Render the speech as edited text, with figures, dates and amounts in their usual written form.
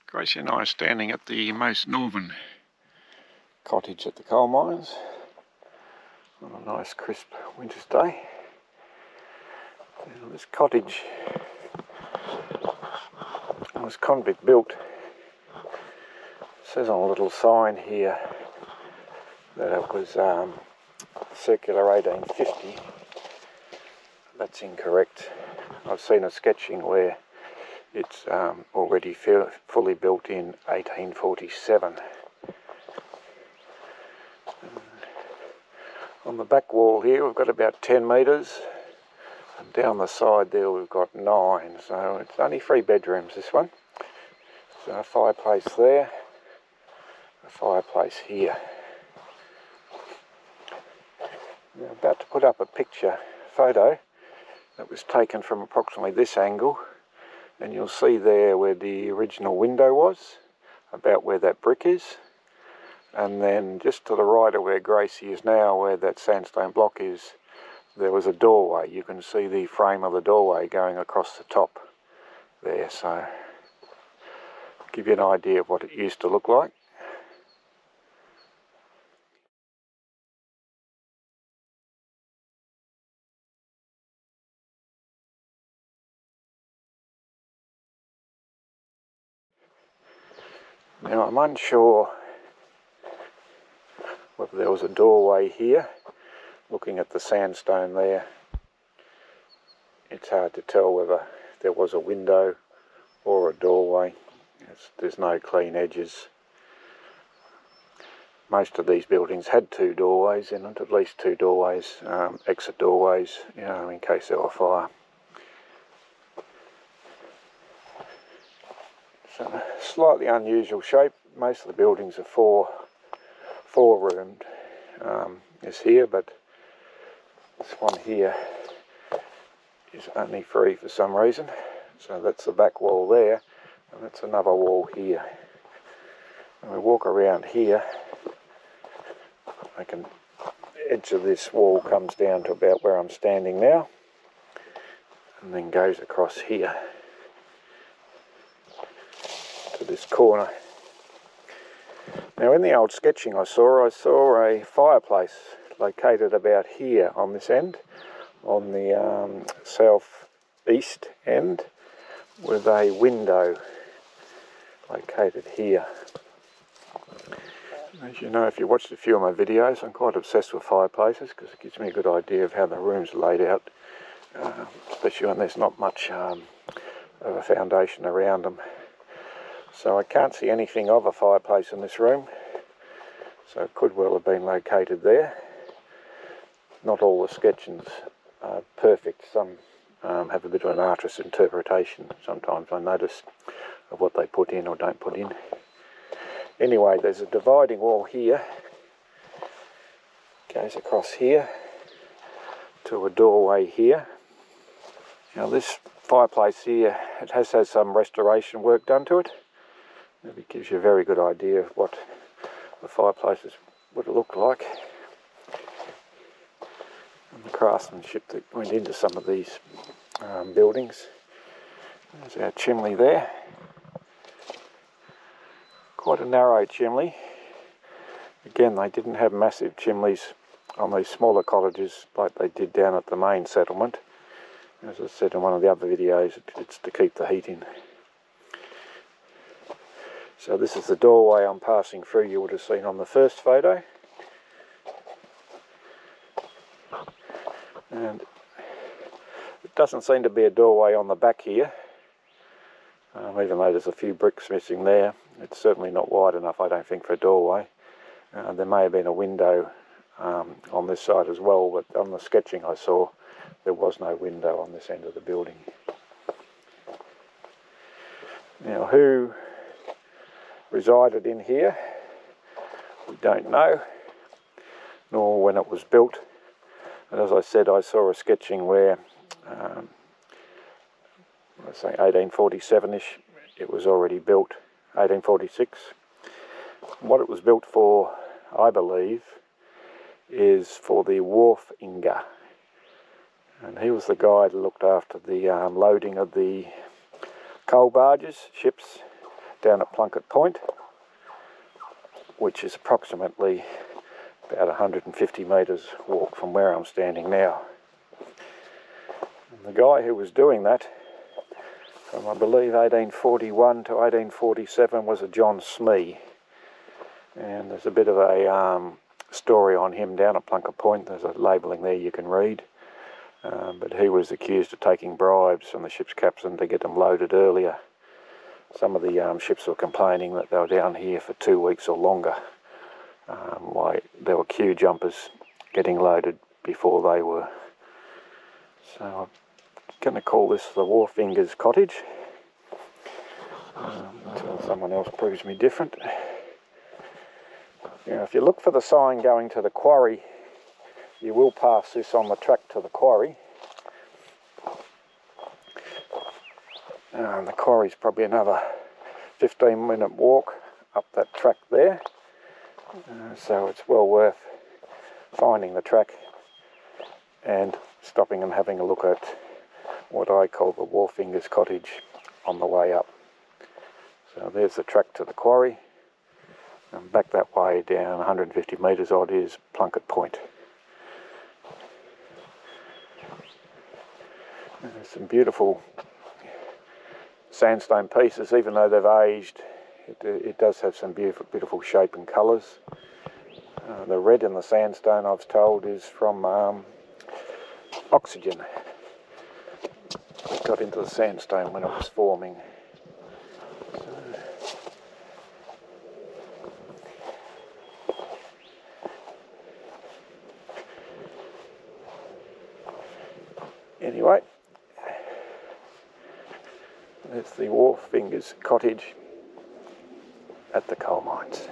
Gracie and I are standing at the most northern cottage at the coal mines on a nice crisp winter's day. Now, this cottage was convict built. It says on a little sign here that it was circular 1850. That's incorrect. I've seen a sketching where it's already fully built in 1847. On the back wall here we've got about 10 metres, and down the side there we've got 9, so it's only 3 bedrooms, this one. So a fireplace there, a fireplace here. Now, I'm about to put up a photo that was taken from approximately this angle, and you'll see there where the original window was, about where that brick is, and then just to the right of where Gracie is now, where that sandstone block is, there was a doorway. You can see the frame of the doorway going across the top there, so give you an idea of what it used to look like. Now, I'm unsure whether there was a doorway here. Looking at the sandstone there, it's hard to tell whether there was a window or a doorway. There's no clean edges. Most of these buildings had 2 doorways in it, at least 2 doorways, exit doorways, in case there were fire. So, slightly unusual shape. Most of the buildings are four-roomed. Is here, but this one here is only 3 for some reason. So that's the back wall there, and that's another wall here. And we walk around here, the edge of this wall comes down to about where I'm standing now, and then goes across here to this corner. Now, in the old sketching I saw a fireplace located about here on this end, on the southeast end, with a window located here. As you know, if you watched a few of my videos, I'm quite obsessed with fireplaces because it gives me a good idea of how the room's laid out, especially when there's not much of a foundation around them. So I can't see anything of a fireplace in this room, so it could well have been located there. Not all the sketchings are perfect. Some have a bit of an artist's interpretation sometimes, I notice, of what they put in or don't put in. Anyway, there's a dividing wall here, goes across here to a doorway here. Now, this fireplace here, it has had some restoration work done to it. It gives you a very good idea of what the fireplaces would look like, and the craftsmanship that went into some of these buildings. There's our chimney there. Quite a narrow chimney. Again, they didn't have massive chimneys on these smaller cottages like they did down at the main settlement. As I said in one of the other videos, it's to keep the heat in. So this is the doorway I'm passing through, you would have seen on the first photo. And it doesn't seem to be a doorway on the back here, even though there's a few bricks missing there. It's certainly not wide enough, I don't think, for a doorway. There may have been a window on this side as well, but on the sketching I saw, there was no window on this end of the building. Now, who resided in here, we don't know, nor when it was built. And as I said, I saw a sketching where, let's say 1847-ish, it was already built, 1846. What it was built for, I believe, is for the Wharfinger. And he was the guy that looked after the loading of the coal barges, ships, down at Plunket Point, which is approximately about 150 metres walk from where I'm standing now. And the guy who was doing that from, I believe, 1841 to 1847 was a John Smee. And there's a bit of a story on him down at Plunket Point. There's a labelling there you can read. But he was accused of taking bribes from the ship's captain to get them loaded earlier. Some of the ships were complaining that they were down here for 2 weeks or longer. Why there were queue jumpers getting loaded before they were. So I'm going to call this the Wharfinger's Cottage, until someone else proves me different. Now, if you look for the sign going to the quarry, you will pass this on the track to the quarry. And the quarry's probably another 15-minute walk up that track there. So it's well worth finding the track and stopping and having a look at what I call the Wharfinger's Cottage on the way up. So there's the track to the quarry, and back that way down 150 metres odd is Plunket Point. And there's some beautiful sandstone pieces. Even though they've aged, it does have some beautiful shape and colours. The red in the sandstone, I was told, is from oxygen. It got into the sandstone when it was forming. Anyway, there's the Wharfinger's Cottage at the coal mines.